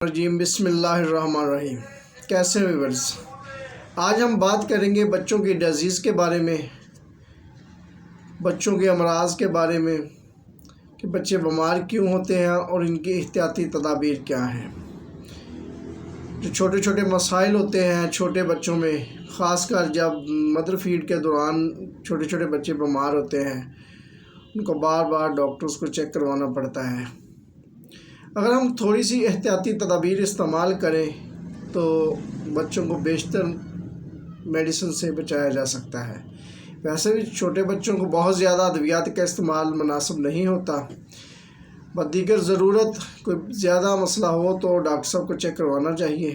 الرجیم بسم اللہ الرحمن الرحیم۔ کیسے ویورز، آج ہم بات کریں گے بچوں کی ڈیزیز کے بارے میں، بچوں کے امراض کے بارے میں کہ بچے بیمار کیوں ہوتے ہیں اور ان کی احتیاطی تدابیر کیا ہیں۔ جو چھوٹے چھوٹے مسائل ہوتے ہیں چھوٹے بچوں میں، خاص کر جب مدر فیڈ کے دوران چھوٹے چھوٹے بچے بیمار ہوتے ہیں، ان کو بار بار ڈاکٹرز کو چیک کروانا پڑتا ہے۔ اگر ہم تھوڑی سی احتیاطی تدابیر استعمال کریں تو بچوں کو بیشتر میڈیسن سے بچایا جا سکتا ہے۔ ویسے بھی چھوٹے بچوں کو بہت زیادہ ادویات کا استعمال مناسب نہیں ہوتا، بدیگر ضرورت کوئی زیادہ مسئلہ ہو تو ڈاکٹر صاحب کو چیک کروانا چاہیے،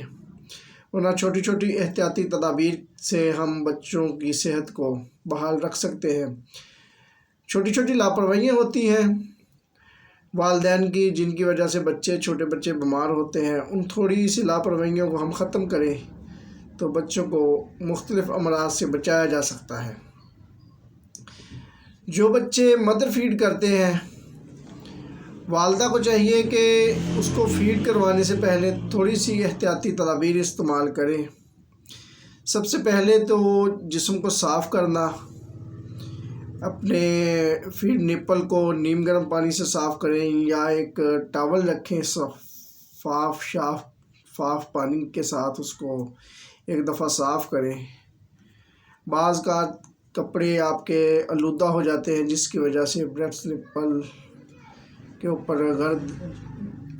ورنہ چھوٹی چھوٹی احتیاطی تدابیر سے ہم بچوں کی صحت کو بحال رکھ سکتے ہیں۔ چھوٹی چھوٹی لاپرواہیاں ہوتی ہیں والدین کی، جن کی وجہ سے چھوٹے بچے بیمار ہوتے ہیں، ان تھوڑی سی لاپرواہیوں کو ہم ختم کریں تو بچوں کو مختلف امراض سے بچایا جا سکتا ہے۔ جو بچے مدر فیڈ کرتے ہیں، والدہ کو چاہیے کہ اس کو فیڈ کروانے سے پہلے تھوڑی سی احتیاطی تدابیر استعمال کریں۔ سب سے پہلے تو جسم کو صاف کرنا، اپنے فیڈ نپل کو نیم گرم پانی سے صاف کریں یا ایک ٹاول رکھیں، صاف پانی کے ساتھ اس کو ایک دفعہ صاف کریں۔ بعض کا کپڑے آپ کے آلودہ ہو جاتے ہیں جس کی وجہ سے بریسٹ نپل کے اوپر گرد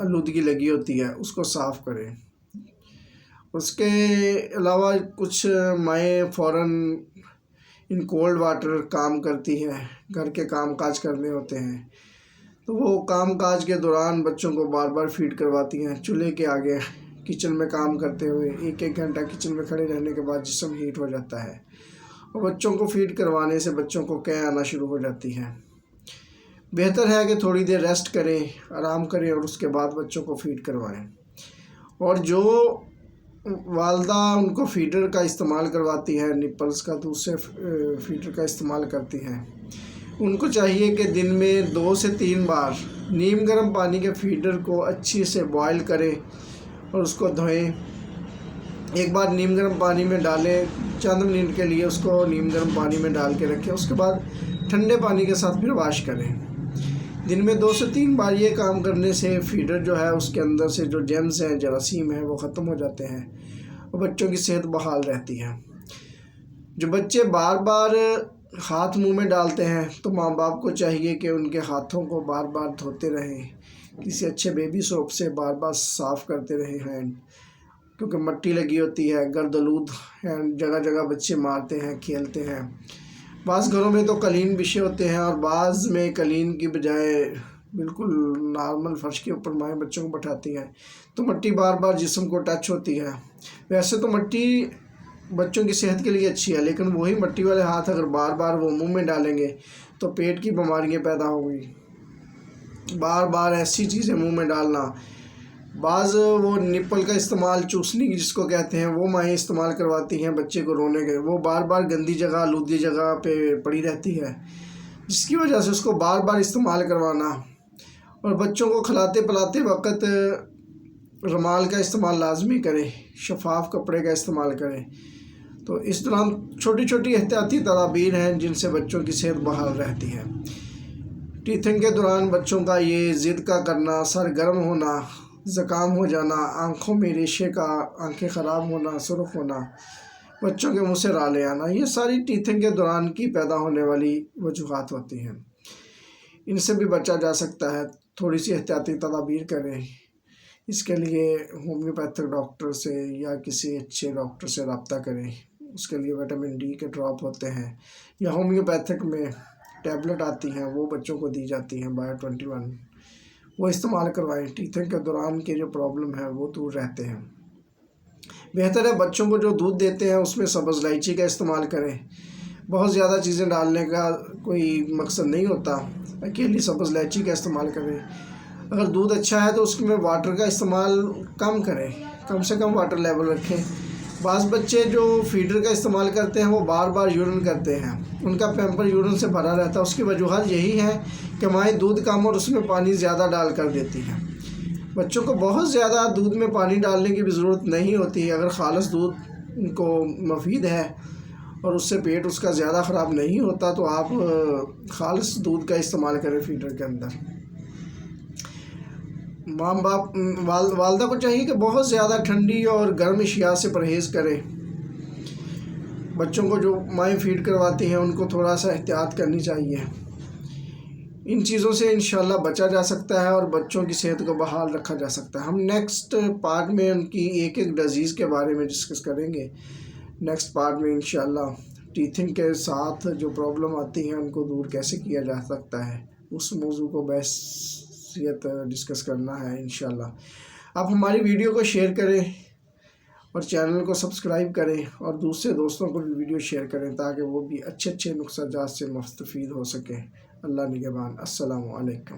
آلودگی لگی ہوتی ہے، اس کو صاف کریں۔ اس کے علاوہ کچھ مائیں فوراً ان کولڈ واٹر کام کرتی ہیں، گھر کے کام کاج کرنے ہوتے ہیں تو وہ کام کاج کے دوران بچوں کو بار بار فیڈ کرواتی ہیں۔ چولہے کے آگے کچن میں کام کرتے ہوئے ایک گھنٹہ کچن میں کھڑے رہنے کے بعد جسم ہیٹ ہو جاتا ہے اور بچوں کو فیڈ کروانے سے بچوں کو قے آنا شروع ہو جاتی ہے۔ بہتر ہے کہ تھوڑی دیر ریسٹ کریں، آرام کریں اور اس کے بعد بچوں کو فیڈ کروائیں۔ اور جو والدہ ان کو فیڈر کا استعمال کرواتی ہے، نپلز کا، دوسرے فیڈر کا استعمال کرتی ہیں، ان کو چاہیے کہ دن میں 2 سے 3 بار نیم گرم پانی کے فیڈر کو اچھی سے بوائل کریں اور اس کو دھوئیں۔ ایک بار نیم گرم پانی میں ڈالیں، چند منٹ کے لیے اس کو نیم گرم پانی میں ڈال کے رکھیں، اس کے بعد ٹھنڈے پانی کے ساتھ پھر واش کریں۔ دن میں 2 سے 3 بار یہ کام کرنے سے فیڈر جو ہے اس کے اندر سے جو جرمز ہیں، جراثیم ہیں، وہ ختم ہو جاتے ہیں اور بچوں کی صحت بحال رہتی ہے۔ جو بچے بار بار ہاتھ منہ میں ڈالتے ہیں تو ماں باپ کو چاہیے کہ ان کے ہاتھوں کو بار بار دھوتے رہیں، کسی اچھے بیبی سوپ سے بار بار صاف کرتے رہیں ہینڈ، کیونکہ مٹی لگی ہوتی ہے، گرد آلود ہینڈ، جگہ جگہ بچے مارتے ہیں، کھیلتے ہیں۔ بعض گھروں میں تو قلین بچھے ہوتے ہیں اور بعض میں قلین کی بجائے بالکل نارمل فرش کے اوپر مائیں بچوں کو بٹھاتی ہیں تو مٹی بار بار جسم کو ٹچ ہوتی ہے۔ ویسے تو مٹی بچوں کی صحت کے لیے اچھی ہے، لیکن وہی مٹی والے ہاتھ اگر بار بار وہ منہ میں ڈالیں گے تو پیٹ کی بیماریاں پیدا ہوں گی۔ بار بار ایسی چیزیں منہ میں ڈالنا، بعض وہ نپل کا استعمال، چوسنی جس کو کہتے ہیں، وہ مائیں استعمال کرواتی ہیں بچے کو رونے کے، وہ بار بار گندی جگہ، آلودی جگہ پہ پڑی رہتی ہے، جس کی وجہ سے اس کو بار بار استعمال کروانا۔ اور بچوں کو کھلاتے پلاتے وقت رومال کا استعمال لازمی کریں، شفاف کپڑے کا استعمال کریں۔ تو اس دوران چھوٹی چھوٹی احتیاطی تدابیر ہیں جن سے بچوں کی صحت بحال رہتی ہے۔ ٹیتھنگ کے دوران بچوں کا یہ ضد کا کرنا، سر گرم ہونا، زکام ہو جانا، آنکھوں میں ریشے کا، آنکھیں خراب ہونا، سرخ ہونا، بچوں کے منہ سے رالے آنا، یہ ساری ٹیتھنگ کے دوران کی پیدا ہونے والی وجوہات ہوتی ہیں۔ ان سے بھی بچا جا سکتا ہے، تھوڑی سی احتیاطی تدابیر کریں۔ اس کے لیے ہومیوپیتھک ڈاکٹر سے یا کسی اچھے ڈاکٹر سے رابطہ کریں۔ اس کے لیے وٹامن ڈی کے ڈراپ ہوتے ہیں یا ہومیوپیتھک میں ٹیبلٹ آتی ہیں، وہ بچوں کو دی جاتی ہیں، بایو 21، وہ استعمال کروائیں۔ ٹیتھنگ کے دوران کے جو پرابلم ہے وہ دور رہتے ہیں۔ بہتر ہے بچوں کو جو دودھ دیتے ہیں اس میں سبز الائچی کا استعمال کریں۔ بہت زیادہ چیزیں ڈالنے کا کوئی مقصد نہیں ہوتا، اکیلی سبز الائچی کا استعمال کریں۔ اگر دودھ اچھا ہے تو اس میں واٹر کا استعمال کم کریں، کم سے کم واٹر لیول رکھیں۔ بعض بچے جو فیڈر کا استعمال کرتے ہیں وہ بار بار یورین کرتے ہیں، ان کا پیمپر یورین سے بھرا رہتا ہے۔ اس کی وجوہات یہی ہیں کہ مائیں دودھ کم اور اس میں پانی زیادہ ڈال کر دیتی ہیں۔ بچوں کو بہت زیادہ دودھ میں پانی ڈالنے کی بھی ضرورت نہیں ہوتی. اگر خالص دودھ ان کو مفید ہے اور اس سے پیٹ اس کا زیادہ خراب نہیں ہوتا تو آپ خالص دودھ کا استعمال کریں فیڈر کے اندر. ماں باپ والدہ کو چاہیے کہ بہت زیادہ ٹھنڈی اور گرم اشیاء سے پرہیز کریں. بچوں کو جو مائیں فیڈ کرواتی ہیں ان کو تھوڑا سا احتیاط کرنی چاہیے. ان چیزوں سے انشاءاللہ بچا جا سکتا ہے اور بچوں کی صحت کو بحال رکھا جا سکتا ہے. ہم نیکسٹ پارٹ میں ان کی ایک ایک ڈیزیز کے بارے میں ڈسکس کریں گے. نیکسٹ پارٹ میں انشاءاللہ ٹیتھنگ کے ساتھ جو پرابلم آتی ہیں ان کو دور کیسے کیا جا سکتا ہے اس موضوع کو بحثیت ڈسکس کرنا ہے انشاءاللہ. آپ ہماری ویڈیو کو شیئر کریں اور چینل کو سبسکرائب کریں اور دوسرے دوستوں کو بھی ویڈیو شیئر کریں تاکہ وہ بھی اچھے نقصہ جات سے مستفید ہو سکیں. اللہ نگہبان. السلام علیکم.